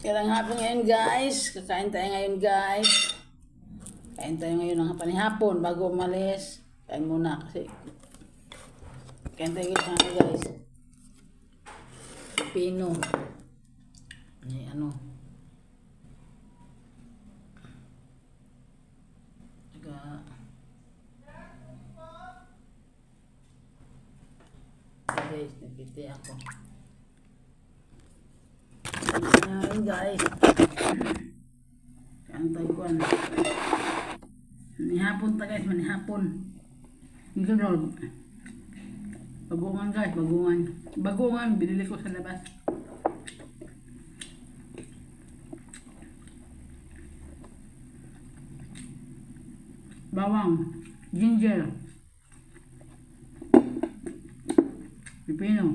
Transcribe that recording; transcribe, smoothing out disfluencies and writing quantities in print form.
Kailang hapon ngayon guys. Kakain tayo ngayon guys. Kain tayo ngayon ng panihapon bago umalis. Kain muna kasi. Kain tayo ngayon guys. Pino. Ay ano. Guys, nagkiti ako. Ayan guys. Kain tayo ko. Manihapon ta guys, manihapon. Ito daw. Bagungan guys, bagungan. Bagungan, binili ko sa labas. Bawang, ginger, pipino.